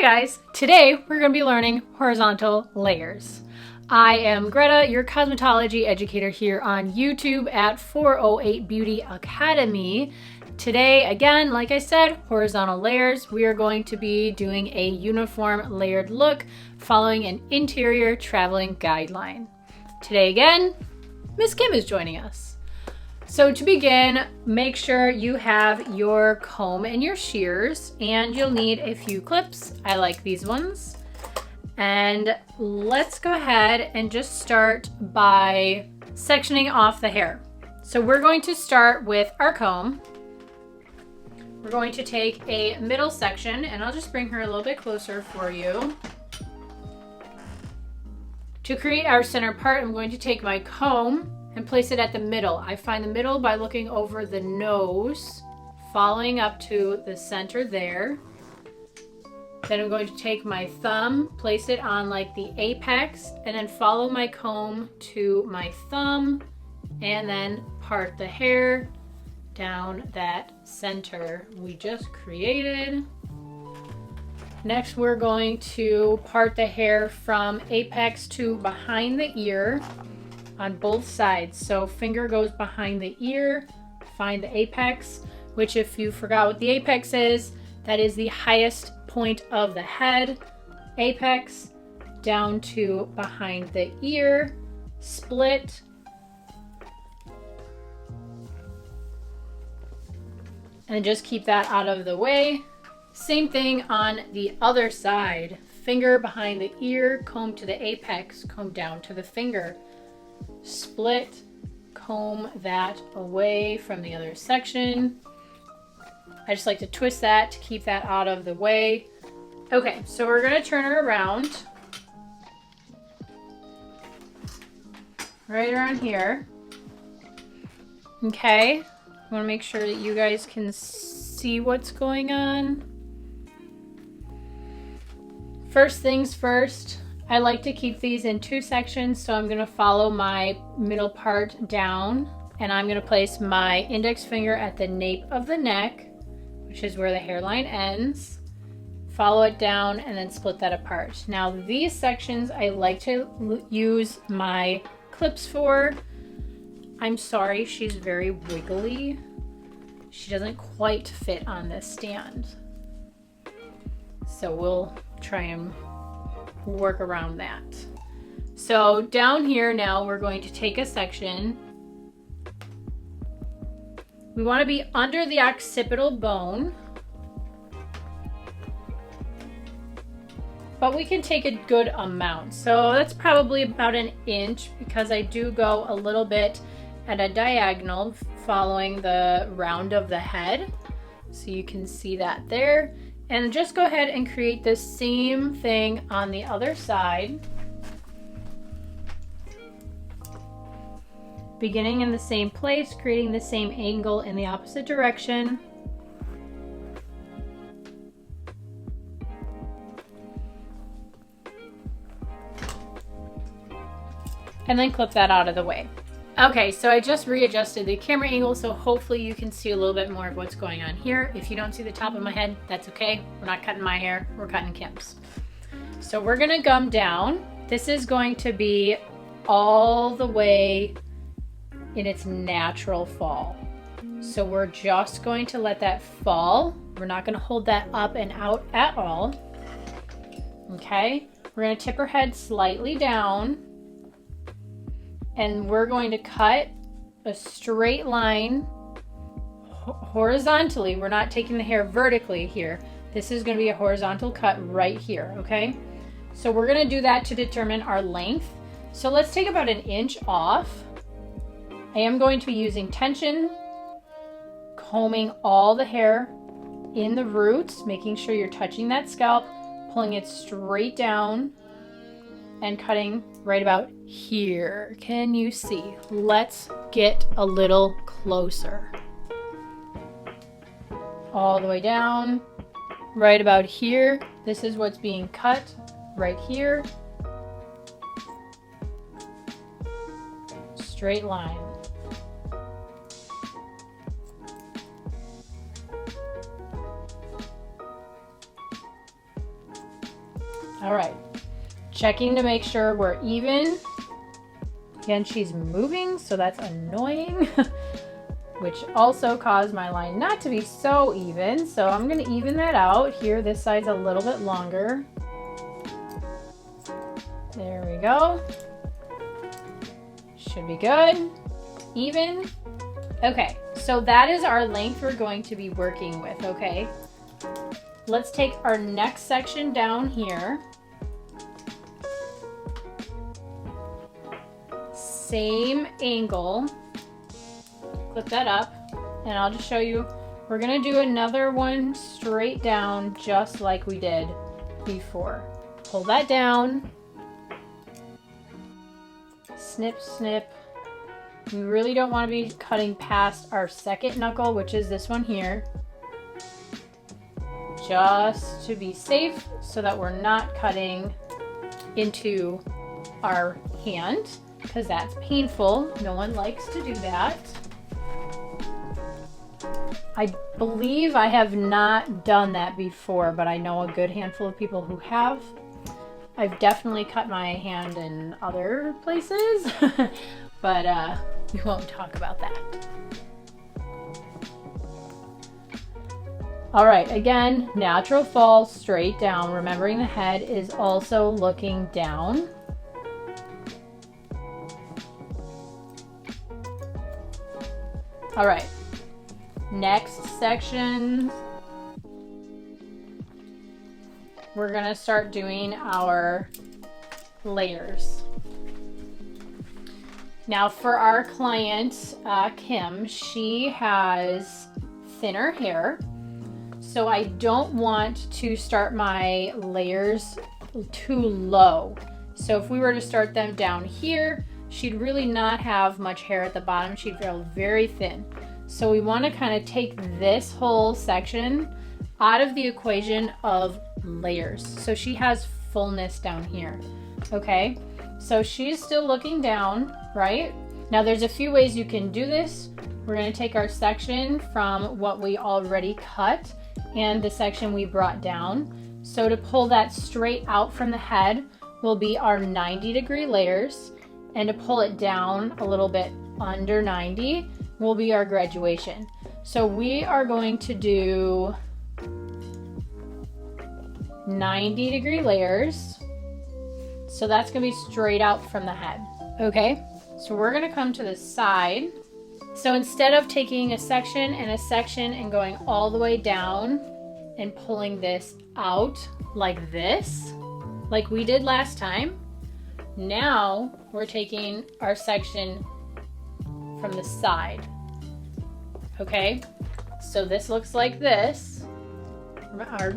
Hi guys! Today we're going to be learning horizontal layers. I am Greta, your cosmetology educator here on YouTube at 408 Beauty Academy. Today, again, like I said, horizontal layers. We are going to be doing a uniform layered look following an interior traveling guideline. Today again, Miss Kim is joining us. So to begin, make sure you have your comb and your shears, and you'll need a few clips. I like these ones. And let's go ahead and just start by sectioning off the hair. So we're going to start with our comb. We're going to take a middle section, and I'll just bring her a little bit closer for you. To create our center part, I'm going to take my comb and place it at the middle. I find the middle by looking over the nose, following up to the center there. Then I'm going to take my thumb, place it on like the apex, and then follow my comb to my thumb, and then part the hair down that center we just created. Next, we're going to part the hair from apex to behind the ear on both sides. So finger goes behind the ear, find the apex, which if you forgot what the apex is, that is the highest point of the head. Apex down to behind the ear, split. And just keep that out of the way. Same thing on the other side. Finger behind the ear, comb to the apex, comb down to the finger. Split, comb that away from the other section. I just like to twist that to keep that out of the way. Okay, so we're going to turn her around. Right around here. Okay, I want to make sure that you guys can see what's going on. First things first, I like to keep these in two sections, so I'm going to follow my middle part down, and I'm going to place my index finger at the nape of the neck, which is where the hairline ends. Follow it down and then split that apart. Now these sections I like to use my clips for. I'm sorry, she's very wiggly. She doesn't quite fit on this stand. So we'll try and work around that. So down here now we're going to take a section. We want to be under the occipital bone, but we can take a good amount. So that's probably about an inch, because I do go a little bit at a diagonal following the round of the head. So you can see that there. And just go ahead and create the same thing on the other side. Beginning in the same place, creating the same angle in the opposite direction. And then clip that out of the way. Okay, so I just readjusted the camera angle, so hopefully you can see a little bit more of what's going on here. If you don't see the top of my head, that's okay. We're not cutting my hair, we're cutting Kim's. So we're gonna gum down. This is going to be all the way in its natural fall. So we're just going to let that fall. We're not gonna hold that up and out at all. Okay, we're gonna tip her head slightly down, and we're going to cut a straight line horizontally. We're not taking the hair vertically here. This is going to be a horizontal cut right here, okay? So we're going to do that to determine our length. So let's take about an inch off. I am going to be using tension, combing all the hair in the roots, making sure you're touching that scalp, pulling it straight down, and cutting right about here. Can you see? Let's get a little closer. All the way down, right about here. This is what's being cut right here. Straight line. checking to make sure we're even. Again, she's moving, so that's annoying, which also caused my line not to be so even. So I'm gonna even that out here. This side's a little bit longer. There we go. Should be good. Even. Okay, so that is our length we're going to be working with, okay? Let's take our next section down here. Same angle. Flip that up, and I'll just show you. We're gonna do another one straight down just like we did before. Pull that down. Snip, snip. We really don't want to be cutting past our second knuckle, which is this one here. Just to be safe so that we're not cutting into our hand, because that's painful. No one likes to do that. I believe I have not done that before, but I know a good handful of people who have. I've definitely cut my hand in other places, but we won't talk about that. All right, again, natural fall straight down, remembering the head is also looking down. All right, next section, we're gonna start doing our layers. Now for our client, Kim, she has thinner hair, so I don't want to start my layers too low. So if we were to start them down here, she'd really not have much hair at the bottom. She'd feel very thin. So we want to kind of take this whole section out of the equation of layers. So she has fullness down here, okay? So she's still looking down, right? Now there's a few ways you can do this. We're going to take our section from what we already cut and the section we brought down. So to pull that straight out from the head will be our 90-degree layers, and to pull it down a little bit under 90 will be our graduation. So we are going to do 90-degree layers. So that's going to be straight out from the head. Okay, so we're going to come to the side. So instead of taking a section and going all the way down and pulling this out like this, like we did last time, now we're taking our section from the side. Okay, so this looks like this.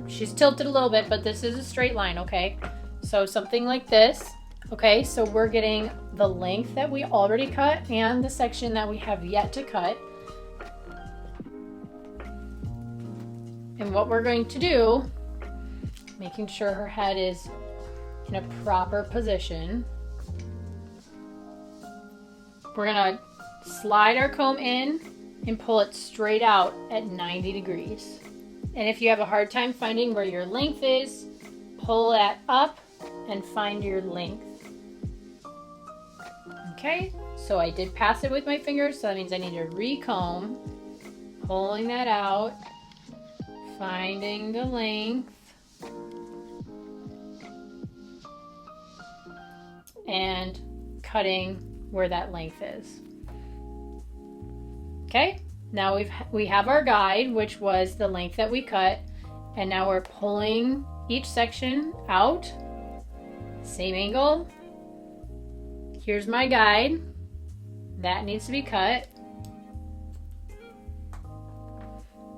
She's tilted a little bit, but this is a straight line, okay? So something like this. Okay, so we're getting the length that we already cut and the section that we have yet to cut. And what we're going to do, making sure her head is in a proper position, we're gonna slide our comb in and pull it straight out at 90 degrees. And if you have a hard time finding where your length is, pull that up and find your length. Okay, so I did pass it with my fingers, so that means I need to recomb, pulling that out, finding the length, and cutting where that length is. Okay, now we have our guide, which was the length that we cut, and now we're pulling each section out, same angle. Here's my guide. That needs to be cut.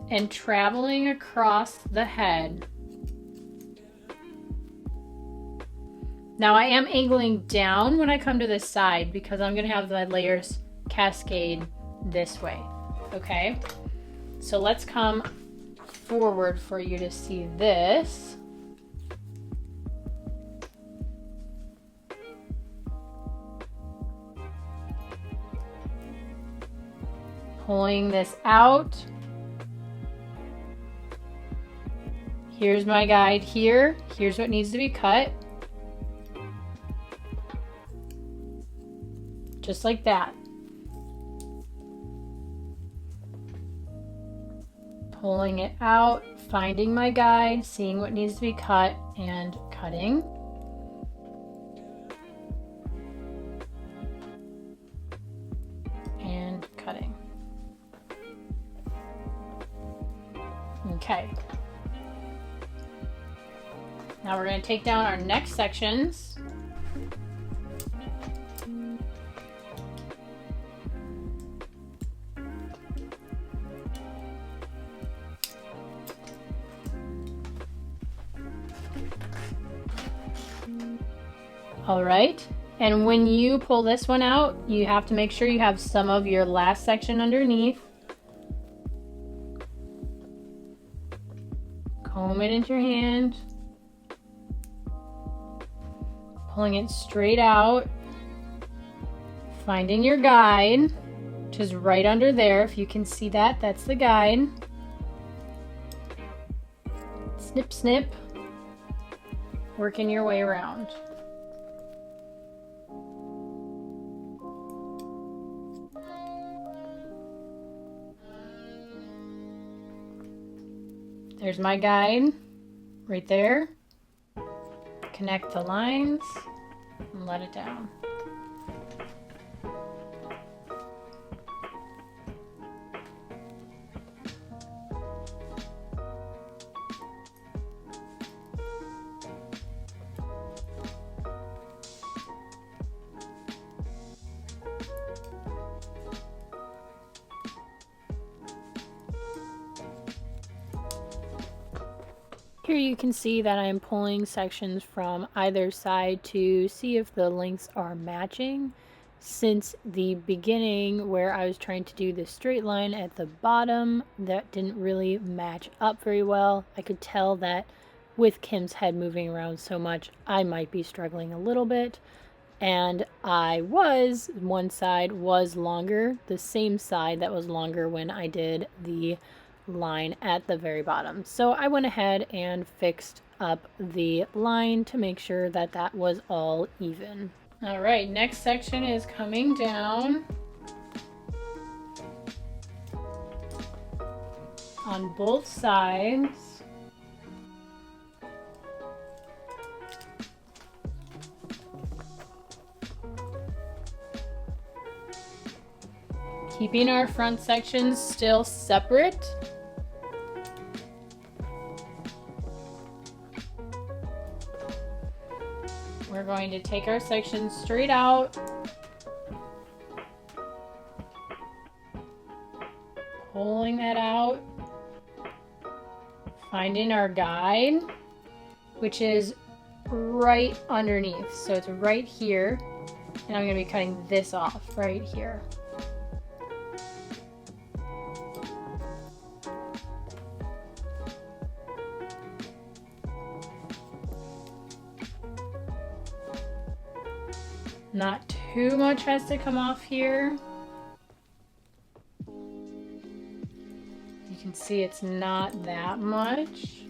And traveling across the head. Now I am angling down when I come to this side because I'm going to have the layers cascade this way. Okay? So let's come forward for you to see this. Pulling this out. Here's my guide here. Here's what needs to be cut. just like that. Pulling it out, finding my guide, seeing what needs to be cut, and cutting. And cutting. Okay. Now we're going to take down our next sections. All right, and when you pull this one out, you have to make sure you have some of your last section underneath. Comb it into your hand. Pulling it straight out. Finding your guide, which is right under there. If you can see that, that's the guide. Snip, snip. Working your way around. There's my guide right there. Connect the lines and let it down. Here you can see that I'm pulling sections from either side to see if the lengths are matching. Since the beginning where I was trying to do the straight line at the bottom, that didn't really match up very well. I could tell that with Kim's head moving around so much, I might be struggling a little bit. And one side was longer, the same side that was longer when I did the line at the very bottom. So I went ahead and fixed up the line to make sure that that was all even. All right, next section is coming down on both sides. Keeping our front sections still separate. We're going to take our section straight out, pulling that out, finding our guide, which is right underneath. So it's right here, and I'm going to be cutting this off right here. Not too much has to come off here. You can see it's not that much.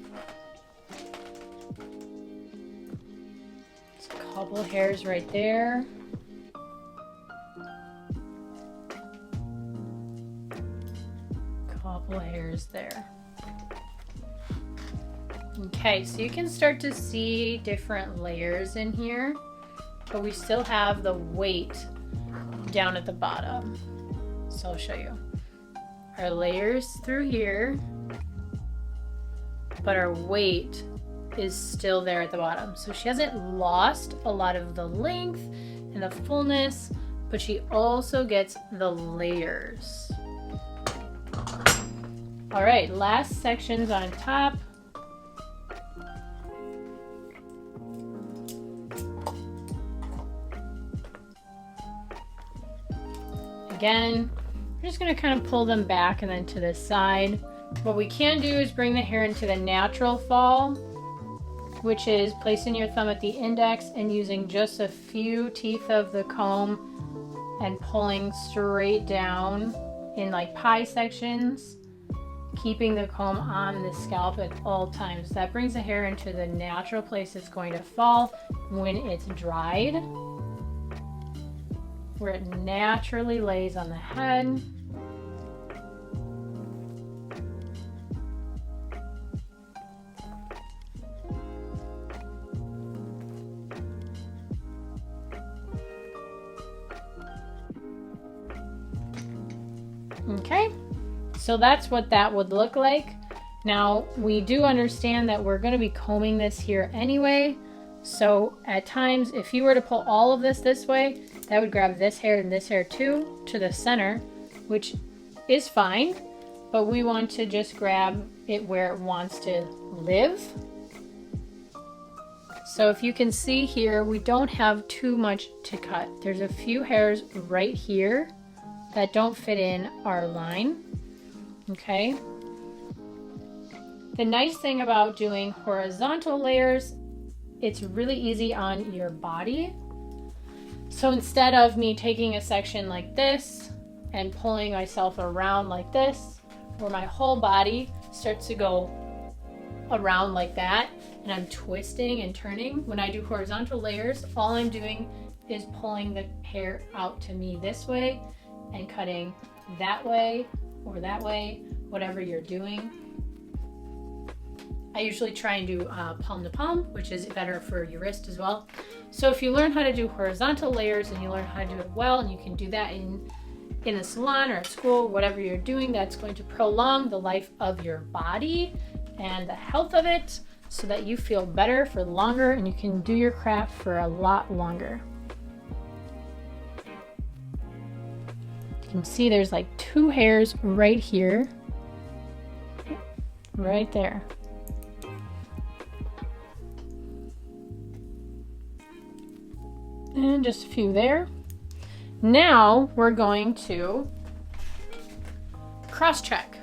Just a couple hairs right there. Couple hairs there. Okay, so you can start to see different layers in here. But we still have the weight down at the bottom. So I'll show you. Our layers through here, but our weight is still there at the bottom. So she hasn't lost a lot of the length and the fullness, but she also gets the layers. All right, last sections on top. Again, we're just going to kind of pull them back and then to the side. What we can do is bring the hair into the natural fall, which is placing your thumb at the index and using just a few teeth of the comb and pulling straight down in like pie sections, keeping the comb on the scalp at all times. That brings the hair into the natural place it's going to fall when it's dried. where it naturally lays on the head. Okay, so that's what that would look like. Now, we do understand that we're going to be combing this here anyway. So at times, if you were to pull all of this way, that would grab this hair and this hair too to the center, which is fine, but we want to just grab it where it wants to live. So if you can see here, we don't have too much to cut. There's a few hairs right here that don't fit in our line, okay? The nice thing about doing horizontal layers, it's really easy on your body. So instead of me taking a section like this and pulling myself around like this, where my whole body starts to go around like that, and I'm twisting and turning, when I do horizontal layers, all I'm doing is pulling the hair out to me this way and cutting that way or that way, whatever you're doing. I usually try and do palm to palm, which is better for your wrist as well. So if you learn how to do horizontal layers and you learn how to do it well, and you can do that in a salon or at school, whatever you're doing, that's going to prolong the life of your body and the health of it so that you feel better for longer and you can do your craft for a lot longer. You can see there's like 2 hairs right here, right there. And just a few there. Now we're going to cross-check.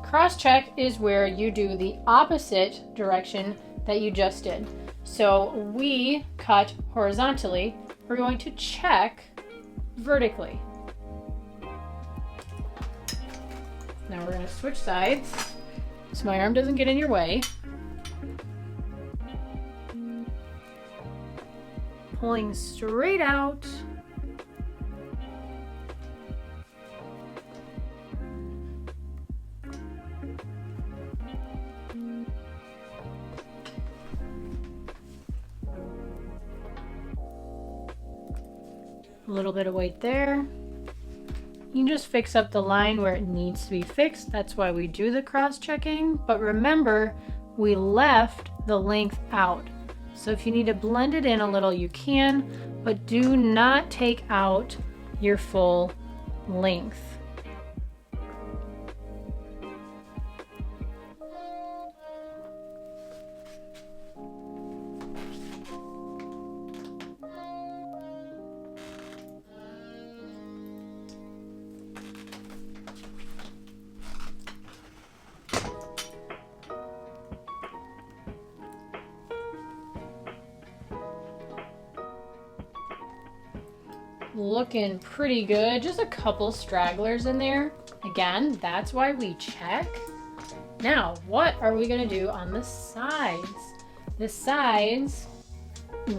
Cross-check is where you do the opposite direction that you just did. So we cut horizontally. We're going to check vertically. Now we're going to switch sides so my arm doesn't get in your way. Pulling straight out. A little bit of weight there. You can just fix up the line where it needs to be fixed. That's why we do the cross-checking. But remember, we left the length out. So if you need to blend it in a little, you can, but do not take out your full length. Looking pretty good. Just a couple stragglers in there. Again, that's why we check. Now, what are we going to do on the sides? The sides,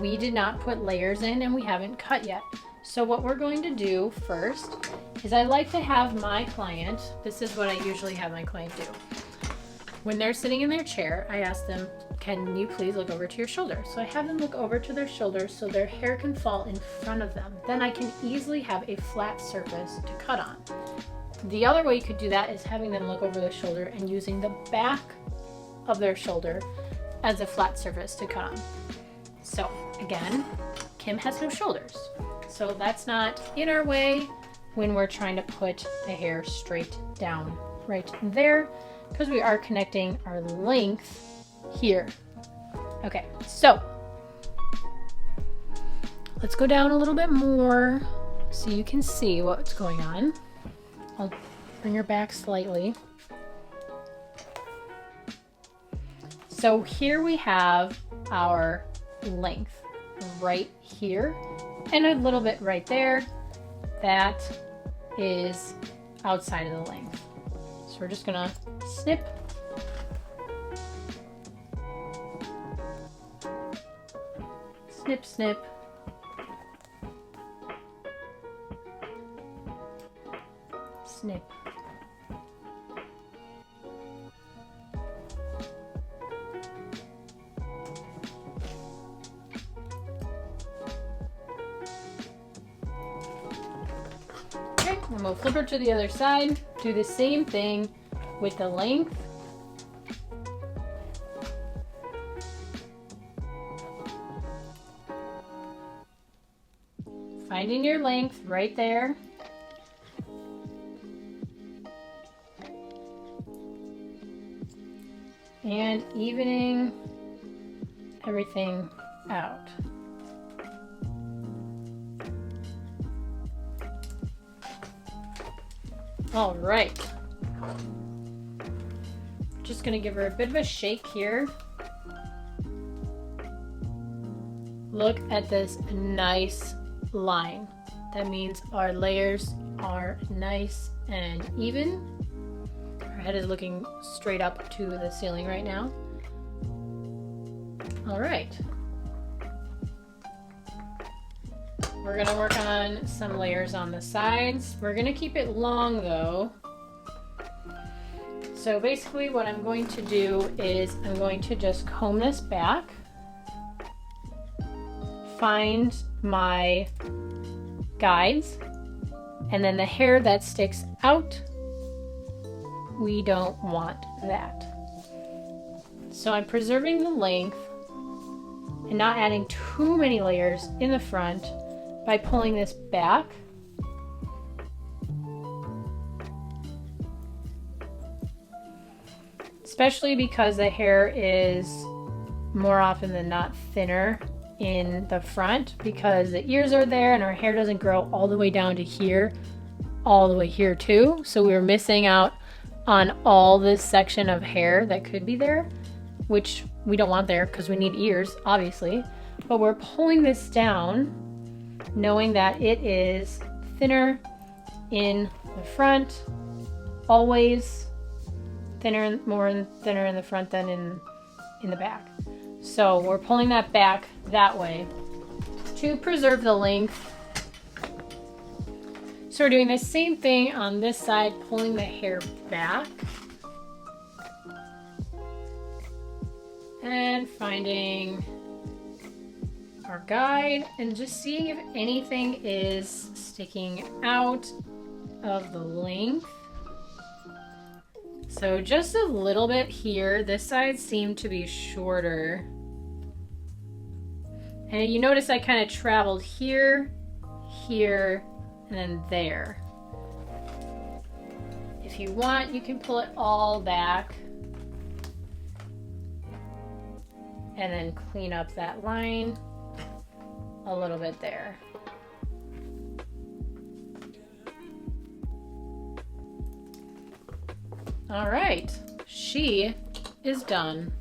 we did not put layers in and we haven't cut yet. So what we're going to do first is I like to have my client, this is what I usually have my client do. When they're sitting in their chair, I ask them, can you please look over to your shoulder? So I have them look over to their shoulders so their hair can fall in front of them. Then I can easily have a flat surface to cut on. The other way you could do that is having them look over their shoulder and using the back of their shoulder as a flat surface to cut on. So again, Kim has no shoulders. So that's not in our way when we're trying to put the hair straight down right there, because we are connecting our length here. Okay, so let's go down a little bit more so you can see what's going on. I'll bring her back slightly. So here we have our length right here and a little bit right there. That is outside of the length. So we're just gonna snip. Snip, snip. snip. Okay, and we'll flip her to the other side. Do the same thing with the length. Finding your length right there. And evening everything out. All right. Just gonna give her a bit of a shake here. Look at this nice line. That means our layers are nice and even. Her head is looking straight up to the ceiling right now. All right. We're gonna work on some layers on the sides. We're gonna keep it long though. So basically what I'm going to do is I'm going to just comb this back, find my guides, and then the hair that sticks out, we don't want that. So I'm preserving the length and not adding too many layers in the front by pulling this back. Especially because the hair is more often than not thinner in the front because the ears are there and our hair doesn't grow all the way down to here, all the way here too. So we're missing out on all this section of hair that could be there, which we don't want there because we need ears, obviously. But we're pulling this down, knowing that it is thinner in the front, always thinner, more thinner in the front than in the back. So we're pulling that back that way to preserve the length. So we're doing the same thing on this side, pulling the hair back and finding our guide and just seeing if anything is sticking out of the length. So just a little bit here. This side seemed to be shorter. And you notice I kind of traveled here, here, and then there. If you want, you can pull it all back and then clean up that line a little bit there. All right, she is done.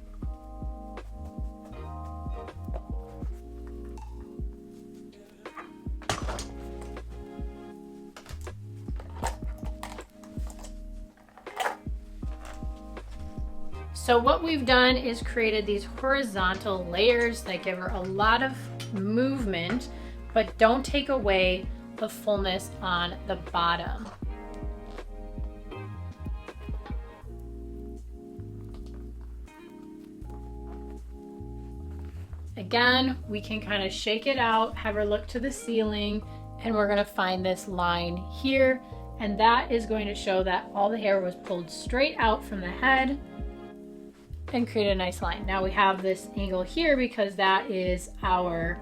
So what we've done is created these horizontal layers that give her a lot of movement, but don't take away the fullness on the bottom. Again, we can kind of shake it out, have her look to the ceiling, and we're going to find this line here, and that is going to show that all the hair was pulled straight out from the head and create a nice line. Now we have this angle here because that is our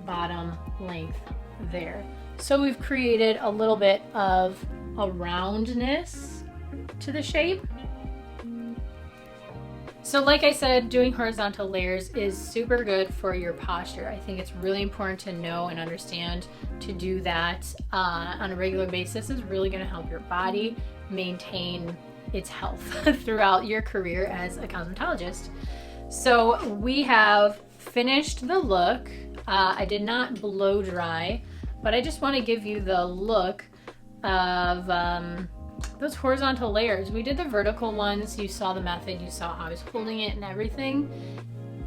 bottom length there. So we've created a little bit of a roundness to the shape. So like I said, doing horizontal layers is super good for your posture. I think it's really important to know and understand to do that on a regular basis is really going to help your body maintain its health throughout your career as a cosmetologist. So we have finished the look. I did not blow dry, but I just want to give you the look of those horizontal layers. We did the vertical ones. You saw the method. You saw how I was holding it and everything.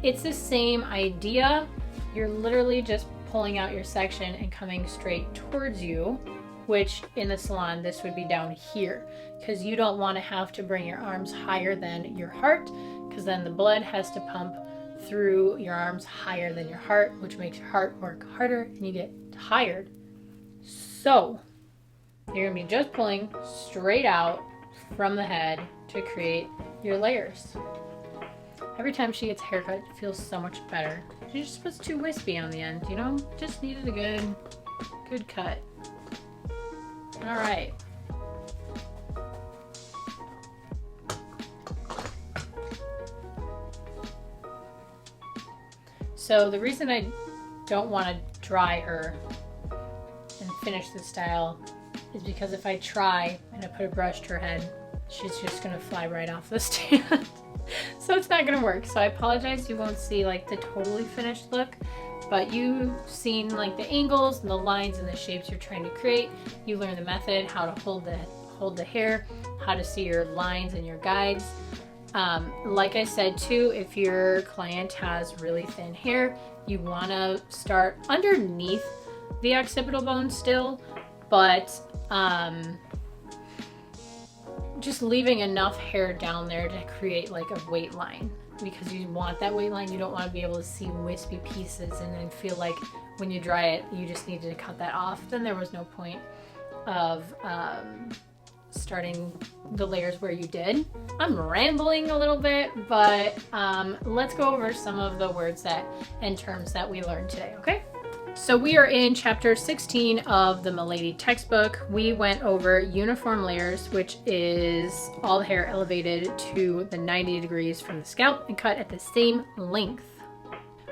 It's the same idea. You're literally just pulling out your section and coming straight towards you which in the salon, this would be down here, because you don't want to have to bring your arms higher than your heart, because then the blood has to pump through your arms higher than your heart, which makes your heart work harder and you get tired. So you're going to be just pulling straight out from the head to create your layers. Every time she gets a haircut, it feels so much better. She just was too wispy on the end, you know? Just needed a good cut. All right. So the reason I don't want to dry her and finish the style is because if I try and I put a brush to her head, she's just gonna fly right off the stand. So it's not gonna work. So I apologize, you won't see like the totally finished look, but you've seen like the angles and the lines and the shapes you're trying to create. You learn the method, how to hold the hair, how to see your lines and your guides. Like I said too, if your client has really thin hair, you want to start underneath the occipital bone still, but just leaving enough hair down there to create like a weight line, because you want that weight line. You don't want to be able to see wispy pieces and then feel like when you dry it you just needed to cut that off. Then there was no point of starting the layers where you did. I'm rambling a little bit, but let's go over some of the words and terms that we learned today, okay? So we are in chapter 16 of the Milady textbook. We went over uniform layers, which is all the hair elevated to the 90 degrees from the scalp and cut at the same length.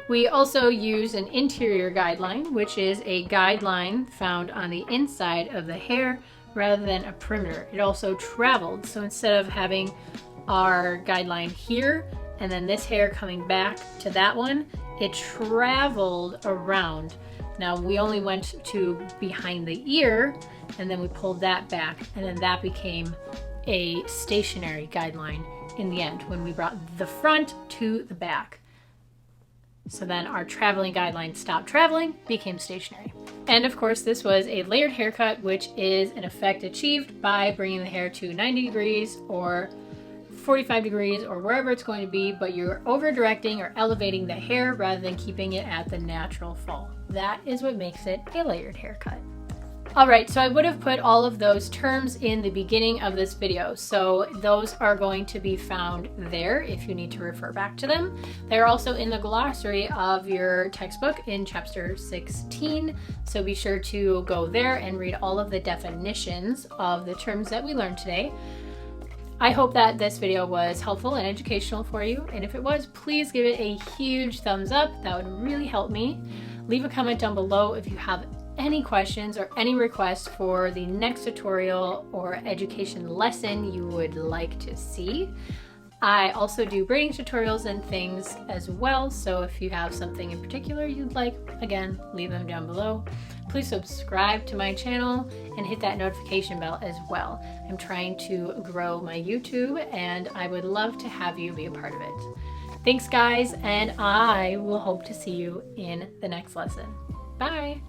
We also use an interior guideline, which is a guideline found on the inside of the hair rather than a perimeter. It also traveled. So instead of having our guideline here and then this hair coming back to that one, it traveled around. Now we only went to behind the ear and then we pulled that back, and then that became a stationary guideline in the end when we brought the front to the back. So then our traveling guideline stopped traveling, became stationary. And of course this was a layered haircut, which is an effect achieved by bringing the hair to 90 degrees or 45 degrees or wherever it's going to be, but you're over directing or elevating the hair rather than keeping it at the natural fall. That is what makes it a layered haircut. Alright, so I would have put all of those terms in the beginning of this video, so those are going to be found there if you need to refer back to them. They're also in the glossary of your textbook in chapter 16, so be sure to go there and read all of the definitions of the terms that we learned today. I hope that this video was helpful and educational for you, and if it was, please give it a huge thumbs up. That would really help me. Leave a comment down below if you have any questions or any requests for the next tutorial or education lesson you would like to see. I also do braiding tutorials and things as well, so if you have something in particular you'd like, again, leave them down below. Please subscribe to my channel and hit that notification bell as well. I'm trying to grow my YouTube and I would love to have you be a part of it. Thanks guys, and I will hope to see you in the next lesson. Bye!